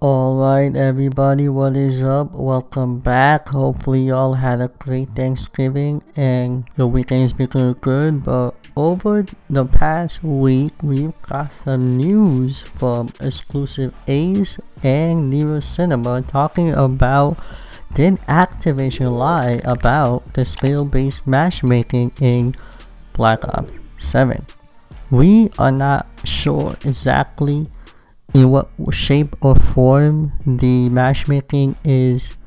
Alright, everybody, what is up? Welcome back. Hopefully, y'all had a great Thanksgiving and your weekend's been going good. But over the past week, we've got some news from Exclusive Ace and Nero Cinema talking about did Activision lie about the skill-based matchmaking in Black Ops 7. We are not sure exactly in what shape or form the matchmaking is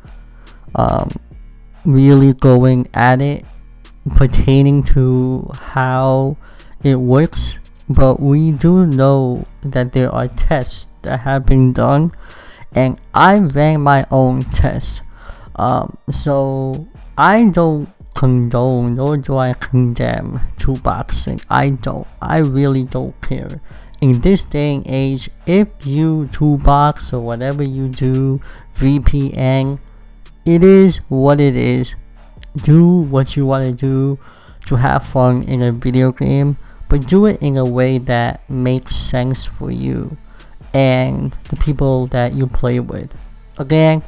really going at it pertaining to how it works, but we do know that there are tests that have been done, and I ran my own tests. So I don't condone nor do I condemn two boxing. I really don't care. In this day and age, if you two-box or whatever you do, VPN, it is what it is. Do what you want to do to have fun in a video game, but do it in a way that makes sense for you and the people that you play with. Again,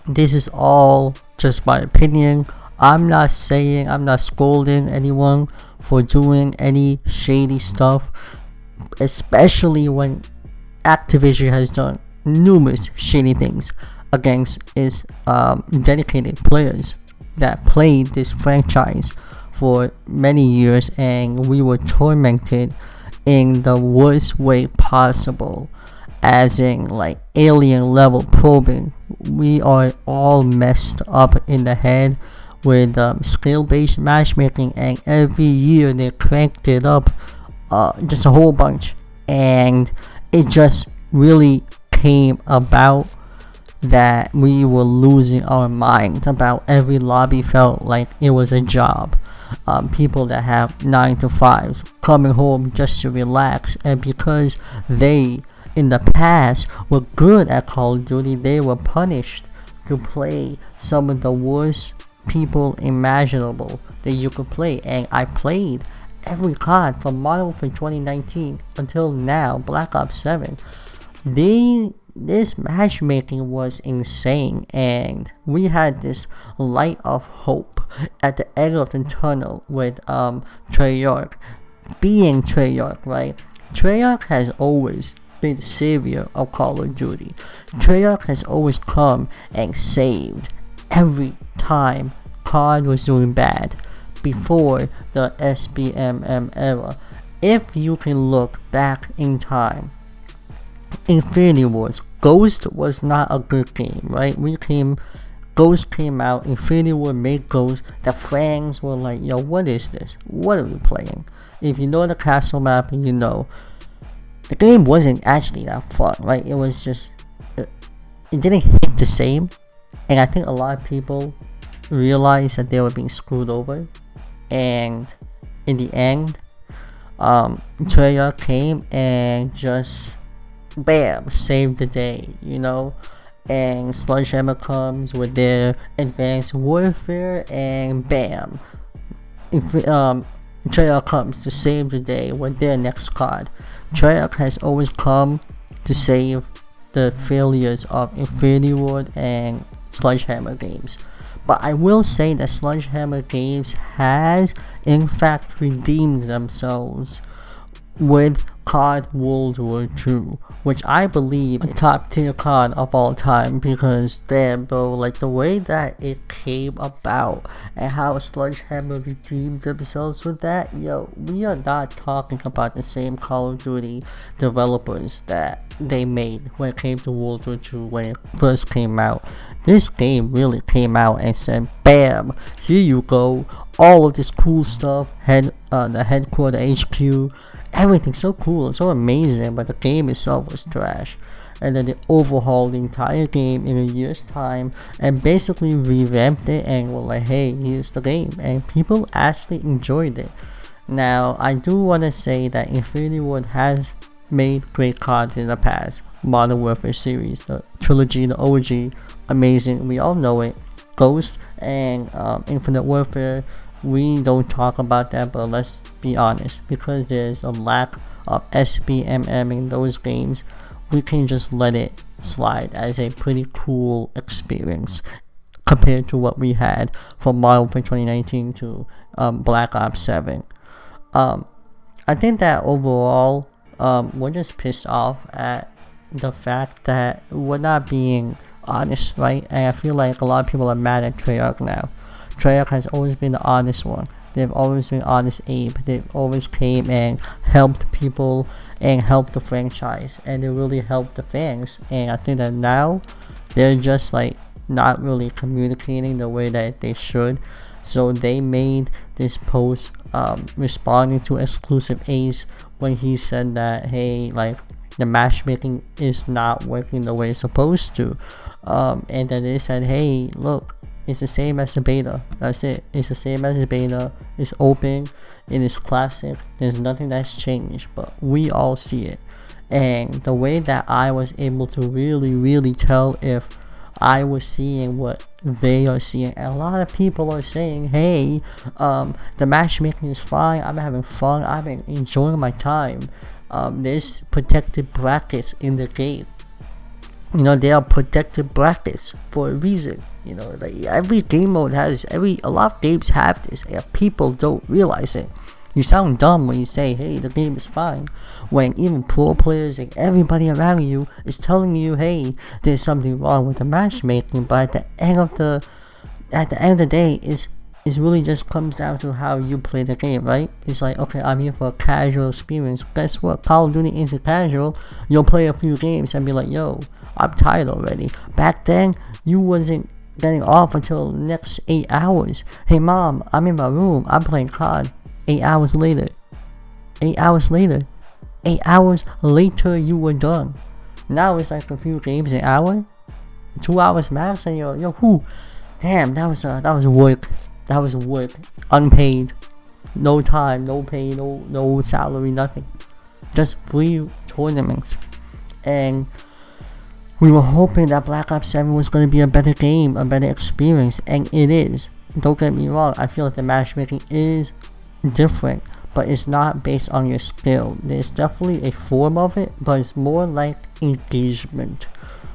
this is all just my opinion. I'm not scolding anyone for doing any shady stuff, especially when Activision has done numerous shady things against its dedicated players that played this franchise for many years, and we were tormented in the worst way possible, as in like alien level probing. We are all messed up in the head with skill-based matchmaking, and every year they cranked it up just a whole bunch, and it just really came about that we were losing our mind about every lobby. Felt like it was a job. People that have 9 to 5s coming home just to relax, and because they in the past were good at Call of Duty, they were punished to play some of the worst people imaginable that you could play. And I played every COD from Modern Warfare 2019 until now, Black Ops 7. This matchmaking was insane, and we had this light of hope at the end of the tunnel with Treyarch being Treyarch, right? Treyarch has always been the savior of Call of Duty. Treyarch has always come and saved every time COD was doing bad before the SBMM era. If you can look back in time, Infinity Wars, Ghost was not a good game, right? Ghost came out, Infinity War made Ghost. The fans were like, yo, what is this? What are we playing? If you know the castle map, you know the game wasn't actually that fun, right? It was just, it didn't hit the same, and I think a lot of people realized that they were being screwed over, and in the end, Treyarch came and just bam, saved the day, you know. And Sledgehammer comes with their advanced warfare, and bam, Treyarch comes to save the day with their next COD. Treyarch has always come to save the failures of Infinity Ward and Sledgehammer games. But I will say that Sledgehammer games has in fact redeemed themselves with COD World War II, which I believe a top tier COD of all time, because damn bro, like the way that it came about and how Sledgehammer redeemed themselves with that, yo, we are not talking about the same Call of Duty developers that they made when it came to World War II when it first came out. This game really came out and said, bam, here you go, all of this cool stuff, the headquarters HQ, everything's so cool and so amazing, but the game itself was trash. And then they overhauled the entire game in a year's time and basically revamped it and were like, hey, here's the game, and people actually enjoyed it. Now, I do want to say that Infinity Ward has made great CODs in the past. Modern Warfare series, the trilogy, the OG, amazing, we all know it. Ghost and Infinite Warfare, we don't talk about that, but let's be honest, because there's a lack of SBMM in those games, we can just let it slide as a pretty cool experience compared to what we had from Modern Warfare 2019 to Black Ops 7. I think that overall, we're just pissed off at the fact that we're not being honest, right? And I feel like a lot of people are mad at Treyarch now. Treyarch has always been the honest one. They've always been honest Abe. They've always came and helped people and helped the franchise, and they really helped the fans. And I think that now they're just like not really communicating the way that they should. So they made this post responding to Exclusive Ace when he said that, hey, like, the matchmaking is not working the way it's supposed to. And then they said, hey, look, it's the same as the beta. That's it. It's the same as the beta. It's open. It is classic. There's nothing that's changed, but we all see it. And the way that I was able to really tell if I was seeing what they are seeing, and a lot of people are saying, hey, the matchmaking is fine, I'm having fun, I'm enjoying my time. There's protected brackets in the game. You know, there are protected brackets for a reason. You know, like every game mode has, a lot of games have this, and people don't realize it. You sound dumb when you say, hey, the game is fine, when even pro players and everybody around you is telling you, hey, there's something wrong with the matchmaking. But at the end of the day, it really just comes down to how you play the game, right? It's like, okay, I'm here for a casual experience. Guess what? Call of Duty isn't casual. You'll play a few games and be like, yo, I'm tired already. Back then, you wasn't getting off until the next 8 hours. Hey mom, I'm in my room, I'm playing COD. 8 hours later, 8 hours later, 8 hours later, you were done. Now it's like a few games an hour, 2 hours max, and yo, who? Damn, that was work. That was work, unpaid, no time, no pay, no salary, nothing, just free tournaments. And we were hoping that Black Ops 7 was going to be a better game, a better experience, and it is. Don't get me wrong, I feel like the matchmaking is different, but it's not based on your skill. There's definitely a form of it, but it's more like engagement.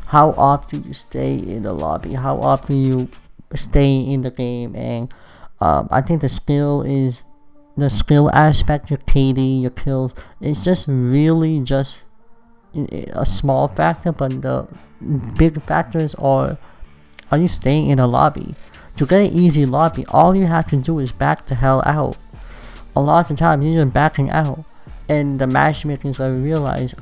How often you stay in the lobby, how often you stay in the game. And I think the skill aspect, your KD, your kills, it's just really just a small factor, but the big factors are you staying in a lobby? To get an easy lobby, all you have to do is back the hell out. A lot of the time you're just backing out, and the matchmaking is going to realize,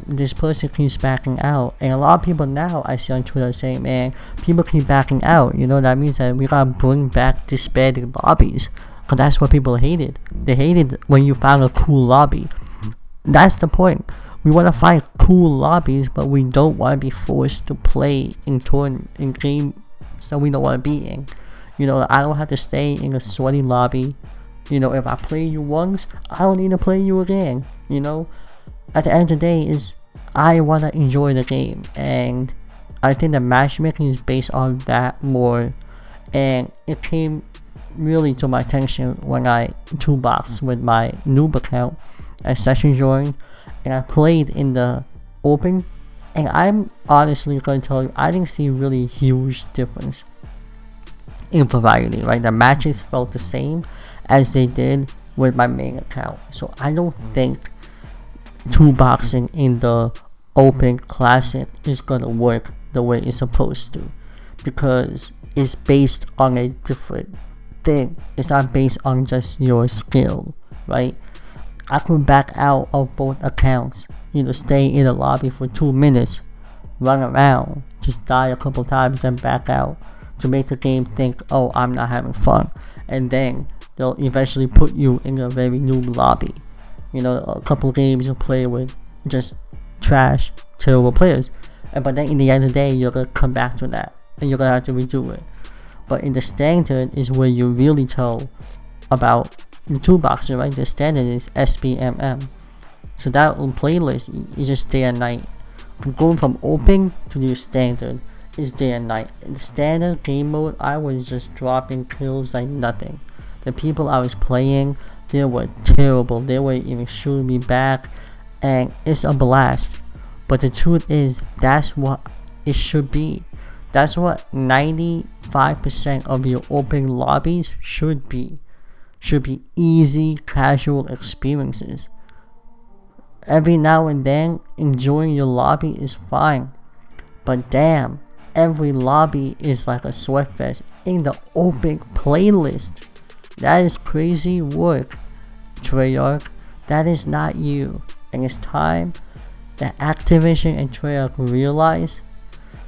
this person keeps backing out. And a lot of people now I see on Twitter saying, man, people keep backing out, you know, that means that we gotta bring back disbanded lobbies, because that's what people hated. They hated when you found a cool lobby. That's the point. We want to find cool lobbies, but we don't want to be forced to play in games that we don't want to be in. You know, I don't have to stay in a sweaty lobby. You know, if I play you once, I don't need to play you again. You know, at the end of the day, is I want to enjoy the game, and I think the matchmaking is based on that more. And it came really to my attention when I toolboxed with my noob account and session joined, and I played in the open, and I'm honestly going to tell you, I didn't see really huge difference in variety, right? The matches felt the same as they did with my main account. So I don't think toolboxing in the open classic is gonna work the way it's supposed to, because it's based on a different thing. It's not based on just your skill, right? I could back out of both accounts, you know, stay in the lobby for 2 minutes, run around, just die a couple times and back out, to make the game think, oh, I'm not having fun. And then they'll eventually put you in a very noob lobby. You know, a couple games you'll play with just trash, terrible players. But then in the end of the day, you're going to come back to that, and you're going to have to redo it. But in the standard is where you really tell about the toolboxing, right? The standard is SBMM. So that playlist is just day and night. From going from open to the standard is day and night. In the standard game mode, I was just dropping kills like nothing. The people I was playing, they were terrible. They were even shooting me back, and it's a blast. But the truth is, that's what it should be. That's what 95% of your open lobbies should be. Should be easy, casual experiences. Every now and then, enjoying your lobby is fine. But damn, every lobby is like a sweatfest in the open playlist. That is crazy work, Treyarch. That is not you. And it's time that Activision and Treyarch realize,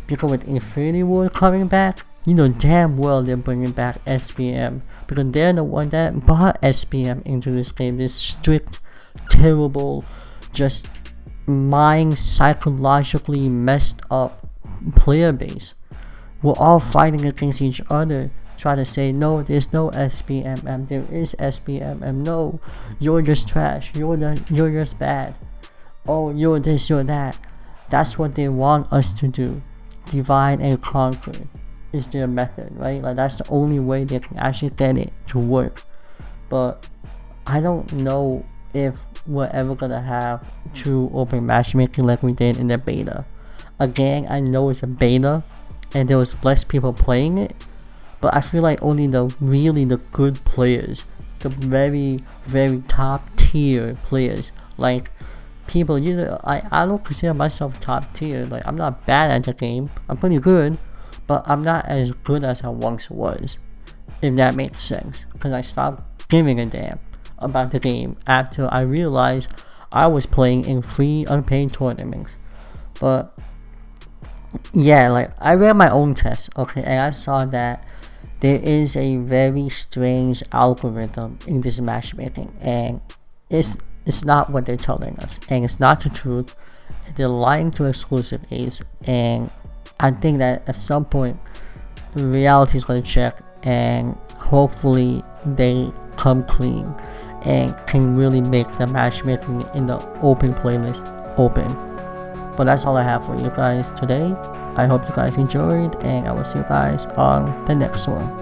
because with Infinity Ward coming back, you know damn well they're bringing back SBM, because they're the one that brought SBM into this game. This strict, terrible, just mind psychologically messed up player base. We're all fighting against each other, trying to say, no, there's no SBMM, there is SBMM. No, you're just trash, you're just bad. Oh, you're this, you're that. That's what they want us to do. Divide and conquer is their method, right? Like, that's the only way they can actually get it to work. But I don't know if we're ever gonna have true open matchmaking like we did in the beta. Again, I know it's a beta and there was less people playing it, but I feel like only the good players, the very, very top tier players, like people, I don't consider myself top tier. Like, I'm not bad at the game, I'm pretty good, but I'm not as good as I once was, if that makes sense, because I stopped giving a damn about the game after I realized I was playing in free unpaid tournaments. But yeah, like, I ran my own test, okay, and I saw that there is a very strange algorithm in this matchmaking, and it's not what they're telling us, and it's not the truth. They're lying to exclusive A's, and I think that at some point reality is going to check, and hopefully they come clean and can really make the matchmaking in the open playlist open. But that's all I have for you guys today. I hope you guys enjoyed, and I will see you guys on the next one.